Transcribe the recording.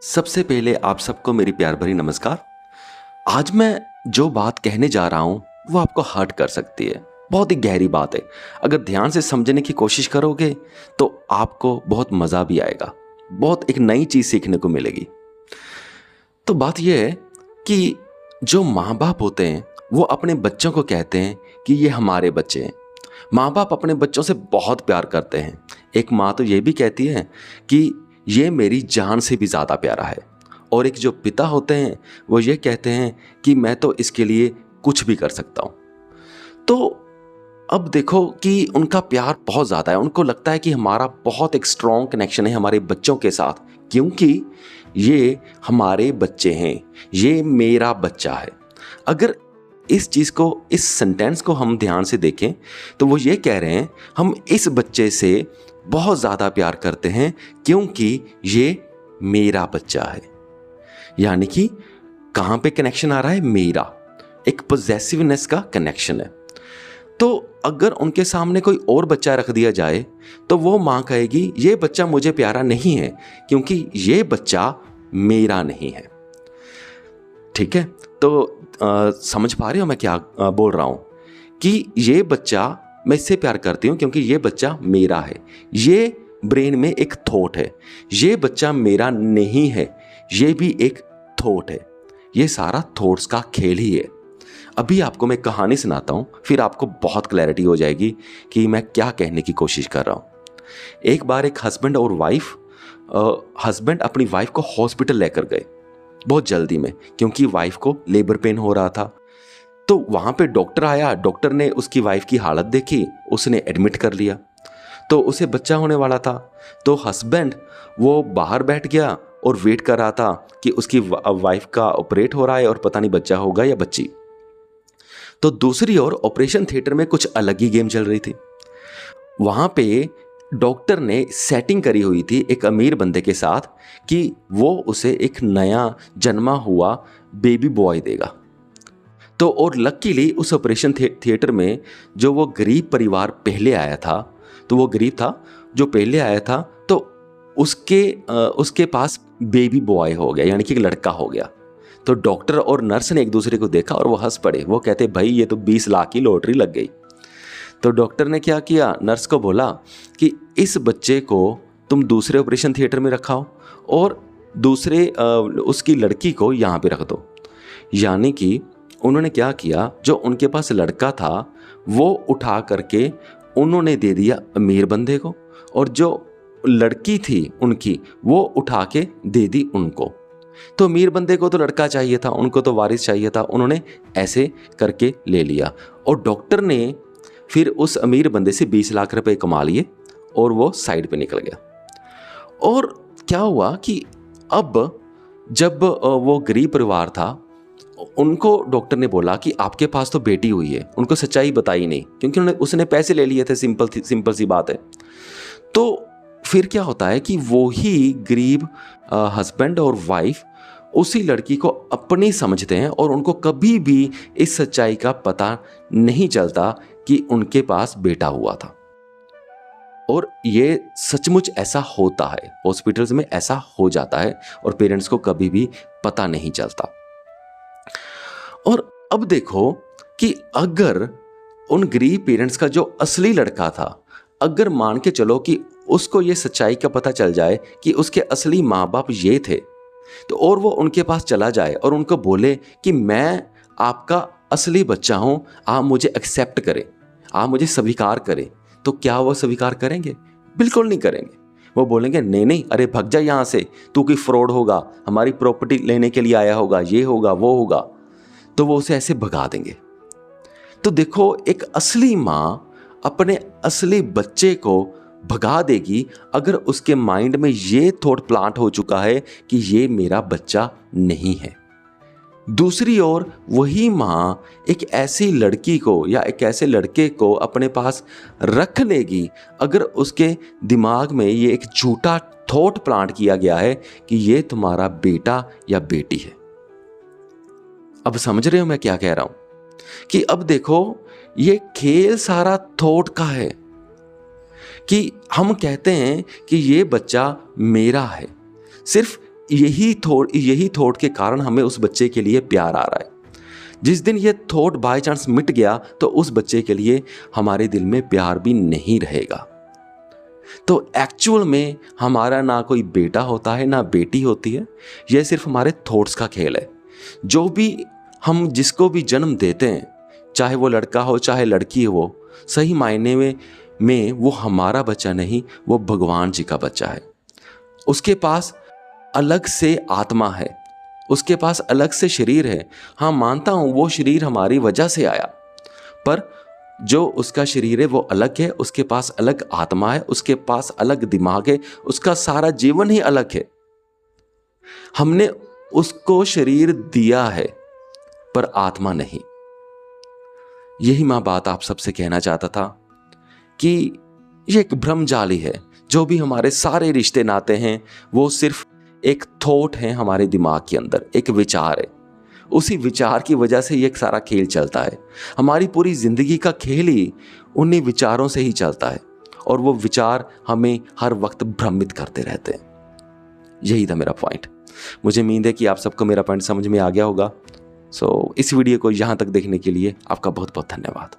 सबसे पहले आप सबको मेरी प्यार भरी नमस्कार। आज मैं जो बात कहने जा रहा हूं वो आपको हर्ट कर सकती है। बहुत ही गहरी बात है। अगर ध्यान से समझने की कोशिश करोगे तो आपको बहुत मज़ा भी आएगा, बहुत एक नई चीज़ सीखने को मिलेगी। तो बात यह है कि जो माँ बाप होते हैं वो अपने बच्चों को कहते हैं कि ये हमारे बच्चे हैं। माँ बाप अपने बच्चों से बहुत प्यार करते हैं। एक माँ तो ये भी कहती है कि ये मेरी जान से भी ज़्यादा प्यारा है। और एक जो पिता होते हैं वो ये कहते हैं कि मैं तो इसके लिए कुछ भी कर सकता हूँ। तो अब देखो कि उनका प्यार बहुत ज़्यादा है। उनको लगता है कि हमारा बहुत एक स्ट्रॉन्ग कनेक्शन है हमारे बच्चों के साथ, क्योंकि ये हमारे बच्चे हैं, ये मेरा बच्चा है। अगर इस चीज़ को, इस सेंटेंस को हम ध्यान से देखें तो वो ये कह रहे हैं हम इस बच्चे से बहुत ज़्यादा प्यार करते हैं क्योंकि ये मेरा बच्चा है। यानी कि कहाँ पे कनेक्शन आ रहा है? मेरा, एक पोजेसिवनेस का कनेक्शन है। तो अगर उनके सामने कोई और बच्चा रख दिया जाए तो वो माँ कहेगी ये बच्चा मुझे प्यारा नहीं है क्योंकि ये बच्चा मेरा नहीं है। ठीक है, तो समझ पा रहे हो मैं क्या बोल रहा हूँ? कि ये बच्चा मैं इससे प्यार करती हूँ क्योंकि ये बच्चा मेरा है। ये ब्रेन में एक थॉट है, ये बच्चा मेरा नहीं है, ये भी एक थॉट है। ये सारा थॉट्स का खेल ही है। अभी आपको मैं कहानी सुनाता हूँ, फिर आपको बहुत क्लैरिटी हो जाएगी कि मैं क्या कहने की कोशिश कर रहा हूँ। एक बार एक हस्बैंड और वाइफ, हस्बैंड अपनी वाइफ को हॉस्पिटल लेकर गए बहुत जल्दी में, क्योंकि वाइफ को लेबर पेन हो रहा था। तो वहाँ पे डॉक्टर आया। डॉक्टर ने उसकी वाइफ की हालत देखी, उसने एडमिट कर लिया। तो उसे बच्चा होने वाला था। तो हस्बैंड वो बाहर बैठ गया और वेट कर रहा था कि उसकी वाइफ का ऑपरेट हो रहा है और पता नहीं बच्चा होगा या बच्ची। तो दूसरी ओर ऑपरेशन थिएटर में कुछ अलग ही गेम चल रही थी। वहाँ पे डॉक्टर ने सेटिंग करी हुई थी एक अमीर बंदे के साथ कि वो उसे एक नया जन्मा हुआ बेबी बॉय देगा। तो और लकीली उस ऑपरेशन थिएटर में जो वो गरीब परिवार पहले आया था, तो वो गरीब था जो पहले आया था, तो उसके पास बेबी बॉय हो गया, यानी कि एक लड़का हो गया। तो डॉक्टर और नर्स ने एक दूसरे को देखा और वो हंस पड़े। वो कहते भाई ये तो 20 लाख की लॉटरी लग गई। तो डॉक्टर ने क्या किया, नर्स को बोला कि इस बच्चे को तुम दूसरे ऑपरेशन थिएटर में रखाओ और दूसरे उसकी लड़की को यहाँ पे रख दो। यानी कि उन्होंने क्या किया, जो उनके पास लड़का था वो उठा करके उन्होंने दे दिया अमीर बंदे को, और जो लड़की थी उनकी वो उठा के दे दी उनको। तो अमीर बंदे को तो लड़का चाहिए था, उनको तो वारिस चाहिए था, उन्होंने ऐसे करके ले लिया। और डॉक्टर ने फिर उस अमीर बंदे से 20 लाख रुपए कमा लिए और वो साइड पे निकल गया। और क्या हुआ कि अब जब वो गरीब परिवार था, उनको डॉक्टर ने बोला कि आपके पास तो बेटी हुई है। उनको सच्चाई बताई नहीं क्योंकि उसने पैसे ले लिए थे। सिंपल सी बात है। तो फिर क्या होता है कि वो ही गरीब हस्बैंड और वाइफ उसी लड़की को अपनी समझते हैं और उनको कभी भी इस सच्चाई का पता नहीं चलता कि उनके पास बेटा हुआ था। और ये सचमुच ऐसा होता है, हॉस्पिटल्स में ऐसा हो जाता है और पेरेंट्स को कभी भी पता नहीं चलता। और अब देखो कि अगर उन गरीब पेरेंट्स का जो असली लड़का था, अगर मान के चलो कि उसको ये सच्चाई का पता चल जाए कि उसके असली माँ बाप ये थे, तो और वो उनके पास चला जाए और उनको बोले कि मैं आपका असली बच्चा हूँ, आप मुझे एक्सेप्ट करें, आप मुझे स्वीकार करें, तो क्या वो स्वीकार करेंगे? बिल्कुल नहीं करेंगे। वो बोलेंगे नहीं नहीं, अरे भग जा यहाँ से, तू कोई फ्रॉड होगा, हमारी प्रॉपर्टी लेने के लिए आया होगा, ये होगा वो होगा। तो वो उसे ऐसे भगा देंगे। तो देखो, एक असली माँ अपने असली बच्चे को भगा देगी अगर उसके माइंड में ये थॉट प्लांट हो चुका है कि ये मेरा बच्चा नहीं है। दूसरी ओर वही माँ एक ऐसी लड़की को या एक ऐसे लड़के को अपने पास रख लेगी अगर उसके दिमाग में ये एक झूठा थॉट प्लांट किया गया है कि ये तुम्हारा बेटा या बेटी है। अब समझ रहे हो मैं क्या कह रहा हूं? कि अब देखो, ये खेल सारा थॉट का है कि हम कहते हैं कि ये बच्चा मेरा है। सिर्फ यही थॉट के कारण हमें उस बच्चे के लिए प्यार आ रहा है। जिस दिन ये थॉट बाय चांस मिट गया तो उस बच्चे के लिए हमारे दिल में प्यार भी नहीं रहेगा। तो एक्चुअल में हमारा ना कोई बेटा होता है ना बेटी होती है, यह सिर्फ हमारे थॉट्स का खेल है। जो भी हम जिसको भी जन्म देते हैं, चाहे वो लड़का हो चाहे लड़की हो, सही मायने में वो हमारा बच्चा नहीं, वो भगवान जी का बच्चा है। उसके पास अलग से आत्मा है, उसके पास अलग से शरीर है। हाँ, मानता हूँ वो शरीर हमारी वजह से आया, पर जो उसका शरीर है वो अलग है, उसके पास अलग आत्मा है, उसके पास अलग दिमाग है, उसका सारा जीवन ही अलग है। हमने उसको शरीर दिया है पर आत्मा नहीं। यही मैं बात आप सबसे कहना चाहता था कि ये एक भ्रमजाली है। जो भी हमारे सारे रिश्ते नाते हैं वो सिर्फ एक थॉट है हमारे दिमाग के अंदर, एक विचार है। उसी विचार की वजह से ये सारा खेल चलता है। हमारी पूरी जिंदगी का खेल ही उन्हीं विचारों से ही चलता है और वो विचार हमें हर वक्त भ्रमित करते रहते हैं। यही था मेरा पॉइंट। मुझे उम्मीद है कि आप सबको मेरा पॉइंट समझ में आ गया होगा। इस वीडियो को यहाँ तक देखने के लिए आपका बहुत बहुत धन्यवाद।